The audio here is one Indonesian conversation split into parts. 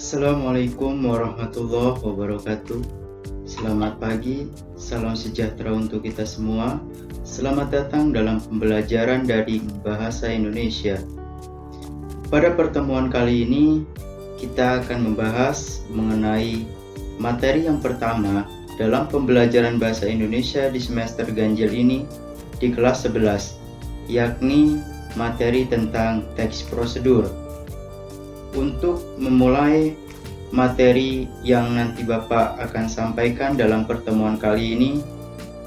Assalamualaikum warahmatullahi wabarakatuh. Selamat pagi, salam sejahtera untuk kita semua. Selamat datang dalam pembelajaran daring Bahasa Indonesia. Pada pertemuan kali ini, kita akan membahas mengenai materi yang pertama dalam pembelajaran Bahasa Indonesia di semester ganjil ini di kelas 11, yakni materi tentang teks prosedur. Untuk memulai materi yang nanti Bapak akan sampaikan dalam pertemuan kali ini,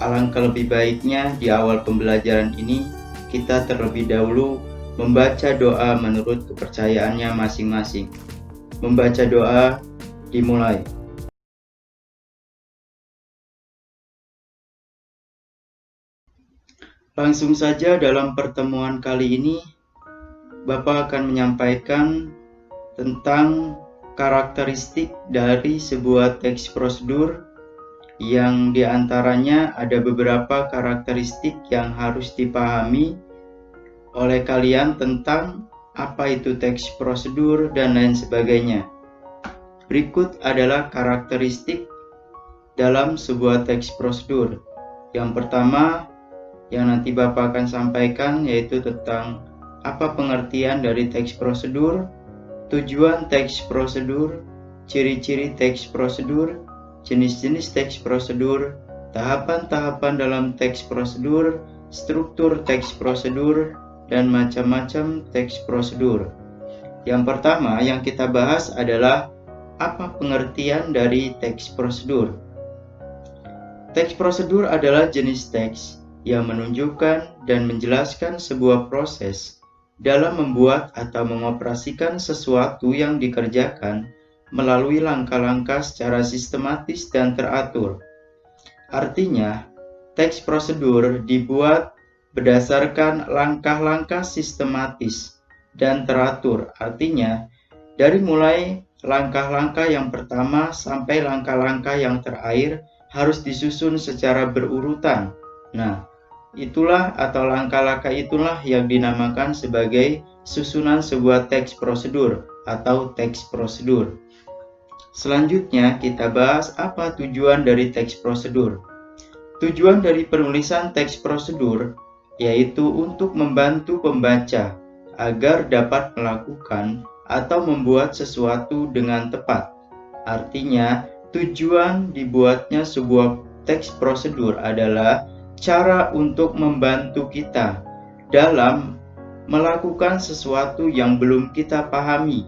alangkah lebih baiknya di awal pembelajaran ini kita terlebih dahulu membaca doa menurut kepercayaannya masing-masing. Membaca doa dimulai. Langsung saja dalam pertemuan kali ini, Bapak akan menyampaikan tentang karakteristik dari sebuah teks prosedur yang diantaranya ada beberapa karakteristik yang harus dipahami oleh kalian tentang apa itu teks prosedur dan lain sebagainya. Berikut adalah karakteristik dalam sebuah teks prosedur. Yang pertama yang nanti Bapak akan sampaikan yaitu tentang apa pengertian dari teks prosedur, tujuan teks prosedur, ciri-ciri teks prosedur, jenis-jenis teks prosedur, tahapan-tahapan dalam teks prosedur, struktur teks prosedur, dan macam-macam teks prosedur. Yang pertama yang kita bahas adalah apa pengertian dari teks prosedur. Teks prosedur adalah jenis teks yang menunjukkan dan menjelaskan sebuah proses dalam membuat atau mengoperasikan sesuatu yang dikerjakan melalui langkah-langkah secara sistematis dan teratur. Artinya, teks prosedur dibuat berdasarkan langkah-langkah sistematis dan teratur. Artinya, dari mulai langkah-langkah yang pertama sampai langkah-langkah yang terakhir harus disusun secara berurutan. Nah, itulah atau langkah-langkah itulah yang dinamakan sebagai susunan sebuah teks prosedur atau teks prosedur. Selanjutnya kita bahas apa tujuan dari teks prosedur. Tujuan dari penulisan teks prosedur yaitu untuk membantu pembaca agar dapat melakukan atau membuat sesuatu dengan tepat. Artinya, tujuan dibuatnya sebuah teks prosedur adalah cara untuk membantu kita dalam melakukan sesuatu yang belum kita pahami.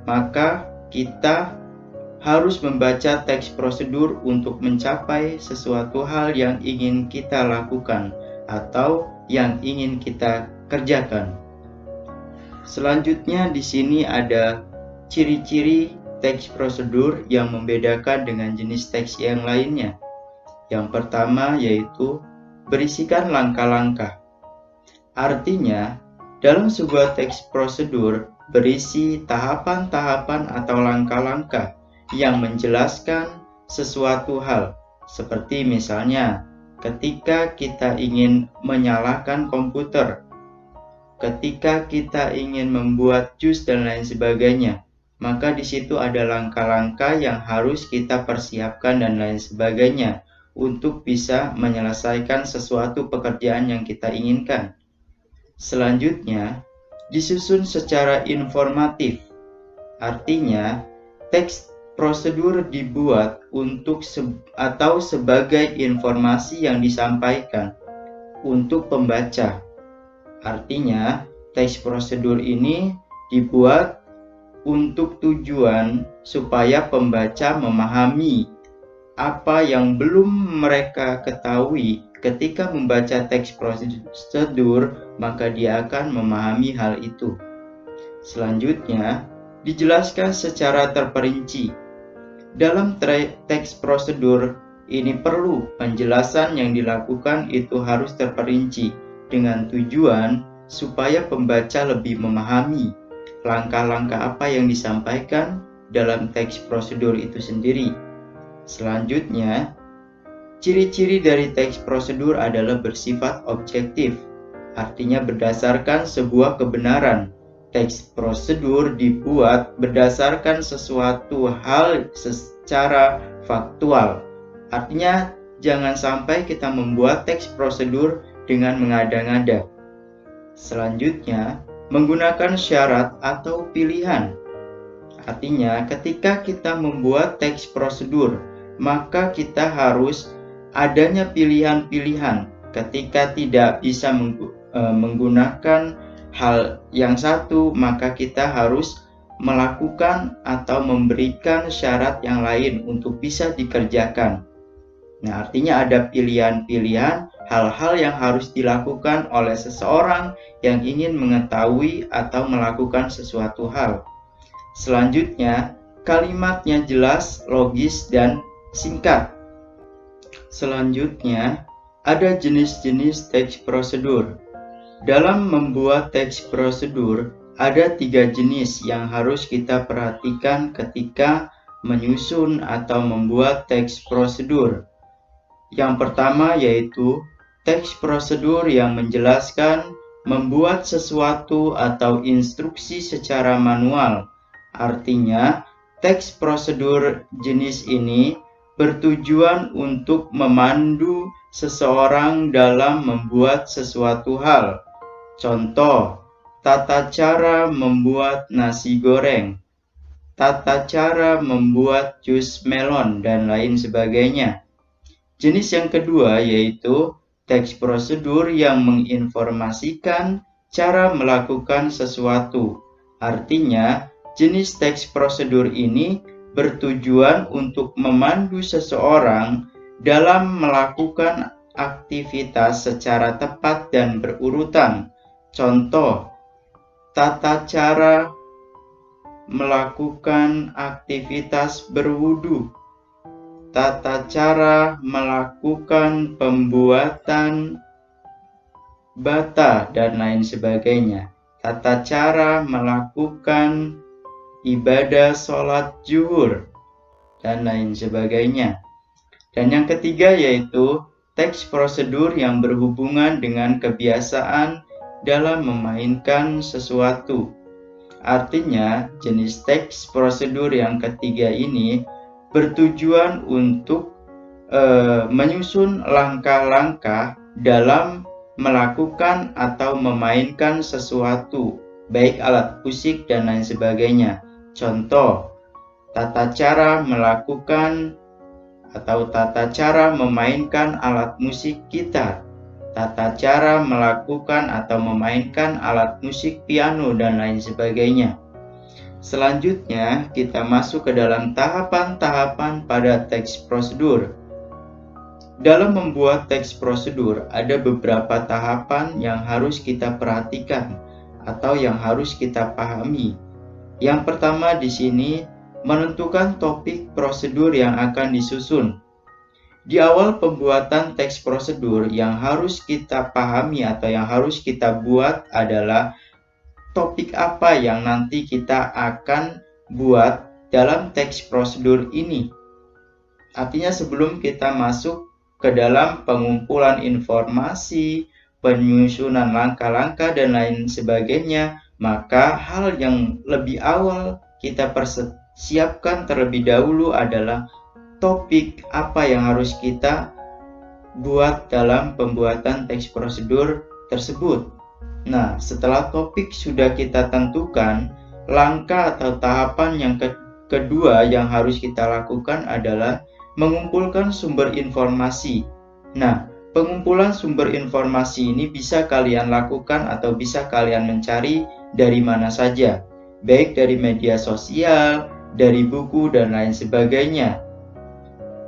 Maka kita harus membaca teks prosedur untuk mencapai sesuatu hal yang ingin kita lakukan atau yang ingin kita kerjakan. Selanjutnya di sini ada ciri-ciri teks prosedur yang membedakan dengan jenis teks yang lainnya. Yang pertama yaitu berisikan langkah-langkah. Artinya, dalam sebuah teks prosedur berisi tahapan-tahapan atau langkah-langkah yang menjelaskan sesuatu hal. Seperti misalnya, ketika kita ingin menyalakan komputer, ketika kita ingin membuat jus dan lain sebagainya, maka di situ ada langkah-langkah yang harus kita persiapkan dan lain sebagainya untuk bisa menyelesaikan sesuatu pekerjaan yang kita inginkan. Selanjutnya, disusun secara informatif. Artinya, teks prosedur dibuat untuk atau sebagai informasi yang disampaikan untuk pembaca. Artinya, teks prosedur ini dibuat untuk tujuan supaya pembaca memahami apa yang belum mereka ketahui ketika membaca teks prosedur, maka dia akan memahami hal itu. Selanjutnya, dijelaskan secara terperinci. Dalam teks prosedur ini perlu penjelasan yang dilakukan itu harus terperinci dengan tujuan supaya pembaca lebih memahami langkah-langkah apa yang disampaikan dalam teks prosedur itu sendiri. Selanjutnya, ciri-ciri dari teks prosedur adalah bersifat objektif, artinya berdasarkan sebuah kebenaran teks prosedur dibuat berdasarkan sesuatu hal secara faktual. Artinya, jangan sampai kita membuat teks prosedur dengan mengada-ngada. Selanjutnya, menggunakan syarat atau pilihan. Artinya, ketika kita membuat teks prosedur, maka kita harus adanya pilihan-pilihan. Ketika tidak bisa menggunakan hal yang satu, maka kita harus melakukan atau memberikan syarat yang lain untuk bisa dikerjakan. Nah, artinya ada pilihan-pilihan hal-hal yang harus dilakukan oleh seseorang yang ingin mengetahui atau melakukan sesuatu hal. Selanjutnya, kalimatnya jelas, logis, dan singkat. Selanjutnya, ada jenis-jenis teks prosedur. Dalam membuat teks prosedur, ada 3 jenis yang harus kita perhatikan ketika menyusun atau membuat teks prosedur. Yang pertama yaitu teks prosedur yang menjelaskan membuat sesuatu atau instruksi secara manual. Artinya, teks prosedur jenis ini bertujuan untuk memandu seseorang dalam membuat sesuatu hal. Contoh, tata cara membuat nasi goreng, tata cara membuat jus melon, dan lain sebagainya. Jenis yang kedua yaitu teks prosedur yang menginformasikan cara melakukan sesuatu. Artinya, jenis teks prosedur ini bertujuan untuk memandu seseorang dalam melakukan aktivitas secara tepat dan berurutan. Contoh, tata cara melakukan aktivitas berwudu, tata cara melakukan pembuatan bata, dan lain sebagainya. Tata cara melakukan ibadah sholat zuhur, dan lain sebagainya. Dan yang ketiga yaitu teks prosedur yang berhubungan dengan kebiasaan dalam memainkan sesuatu. Artinya, jenis teks prosedur yang ketiga ini bertujuan untuk menyusun langkah-langkah dalam melakukan atau memainkan sesuatu, baik alat musik dan lain sebagainya. Contoh, tata cara melakukan atau tata cara memainkan alat musik gitar, tata cara melakukan atau memainkan alat musik piano, dan lain sebagainya. Selanjutnya, kita masuk ke dalam tahapan-tahapan pada teks prosedur. Dalam membuat teks prosedur, ada beberapa tahapan yang harus kita perhatikan atau yang harus kita pahami. Yang pertama di sini, menentukan topik prosedur yang akan disusun. Di awal pembuatan teks prosedur, yang harus kita pahami atau yang harus kita buat adalah topik apa yang nanti kita akan buat dalam teks prosedur ini. Artinya sebelum kita masuk ke dalam pengumpulan informasi, penyusunan langkah-langkah, dan lain sebagainya, maka hal yang lebih awal kita persiapkan terlebih dahulu adalah topik apa yang harus kita buat dalam pembuatan teks prosedur tersebut. Nah, setelah topik sudah kita tentukan, langkah atau tahapan yang kedua yang harus kita lakukan adalah mengumpulkan sumber informasi. Nah, pengumpulan sumber informasi ini bisa kalian lakukan atau bisa kalian mencari dari mana saja, baik dari media sosial, dari buku, dan lain sebagainya.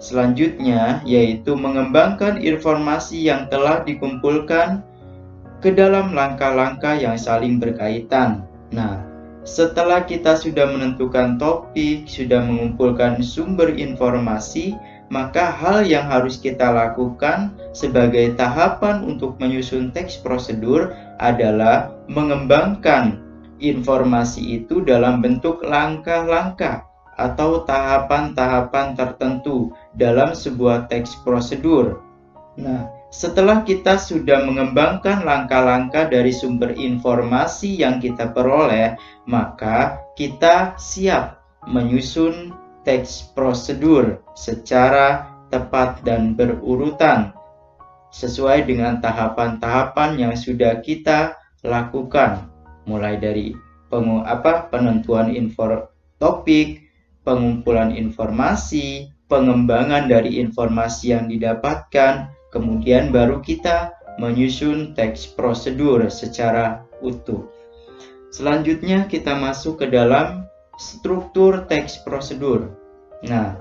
Selanjutnya, yaitu mengembangkan informasi yang telah dikumpulkan ke dalam langkah-langkah yang saling berkaitan. Nah, setelah kita sudah menentukan topik, sudah mengumpulkan sumber informasi, maka hal yang harus kita lakukan sebagai tahapan untuk menyusun teks prosedur adalah mengembangkan informasi itu dalam bentuk langkah-langkah atau tahapan-tahapan tertentu dalam sebuah teks prosedur. Nah, Setelah kita sudah mengembangkan langkah-langkah dari sumber informasi yang kita peroleh, maka kita siap menyusun teks prosedur secara tepat dan berurutan sesuai dengan tahapan-tahapan yang sudah kita lakukan, mulai dari penentuan topik, pengumpulan informasi, pengembangan dari informasi yang didapatkan, kemudian baru kita menyusun teks prosedur secara utuh. Selanjutnya kita masuk ke dalam struktur teks prosedur. Nah,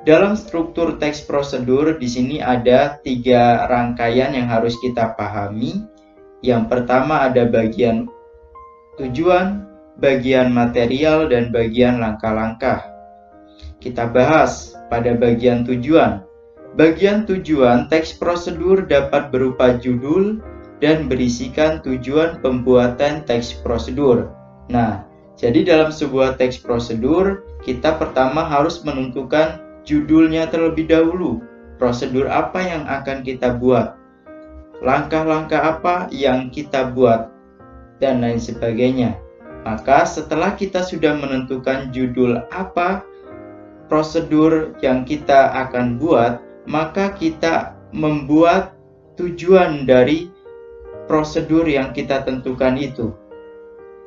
dalam struktur teks prosedur di sini ada 3 rangkaian yang harus kita pahami. Yang pertama ada bagian tujuan, bagian material, dan bagian langkah-langkah. Kita bahas pada bagian tujuan. Bagian tujuan teks prosedur dapat berupa judul dan berisikan tujuan pembuatan teks prosedur. Nah, jadi dalam sebuah teks prosedur, kita pertama harus menentukan judulnya terlebih dahulu. Prosedur apa yang akan kita buat? Langkah-langkah apa yang kita buat? Dan lain sebagainya. Maka setelah kita sudah menentukan judul apa prosedur yang kita akan buat, maka kita membuat tujuan dari prosedur yang kita tentukan itu.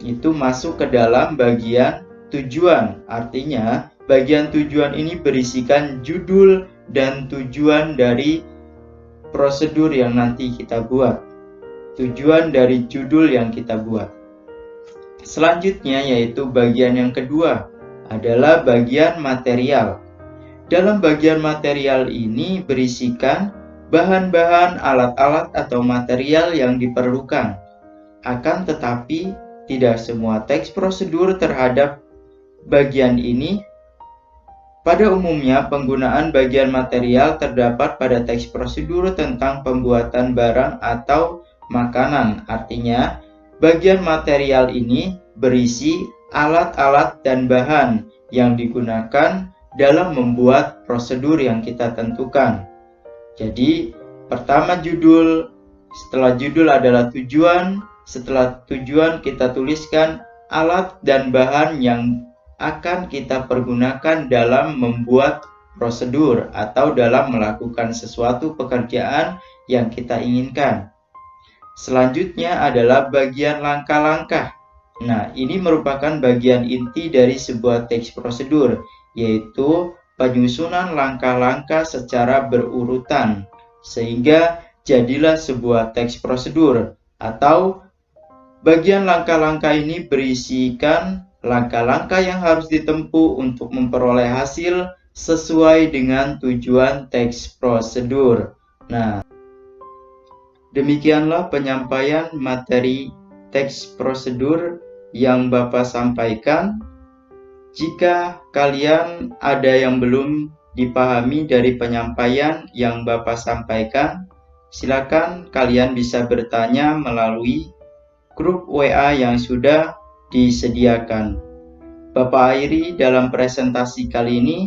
Itu masuk ke dalam bagian tujuan. Artinya, bagian tujuan ini berisikan judul dan tujuan dari prosedur yang nanti kita buat. Tujuan dari judul yang kita buat. Selanjutnya yaitu bagian yang kedua adalah bagian material. Dalam bagian material ini berisikan bahan-bahan, alat-alat atau material yang diperlukan. Akan tetapi, tidak semua teks prosedur terhadap bagian ini. Pada umumnya, penggunaan bagian material terdapat pada teks prosedur tentang pembuatan barang atau makanan. Artinya, bagian material ini berisi alat-alat dan bahan yang digunakan dalam membuat prosedur yang kita tentukan. Jadi, pertama judul, setelah judul adalah tujuan, setelah tujuan kita tuliskan alat dan bahan yang akan kita pergunakan dalam membuat prosedur atau dalam melakukan sesuatu pekerjaan yang kita inginkan. Selanjutnya adalah bagian langkah-langkah. Nah, ini merupakan bagian inti dari sebuah teks prosedur, yaitu penyusunan langkah-langkah secara berurutan, sehingga jadilah sebuah teks prosedur. Atau bagian langkah-langkah ini berisikan langkah-langkah yang harus ditempuh untuk memperoleh hasil sesuai dengan tujuan teks prosedur. Nah, demikianlah penyampaian materi teks prosedur yang Bapak sampaikan. Jika kalian ada yang belum dipahami dari penyampaian yang Bapak sampaikan, silakan kalian bisa bertanya melalui grup WA yang sudah disediakan. Bapak akhiri dalam presentasi kali ini.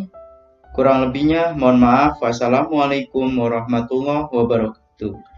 Kurang lebihnya mohon maaf. Wassalamualaikum warahmatullahi wabarakatuh.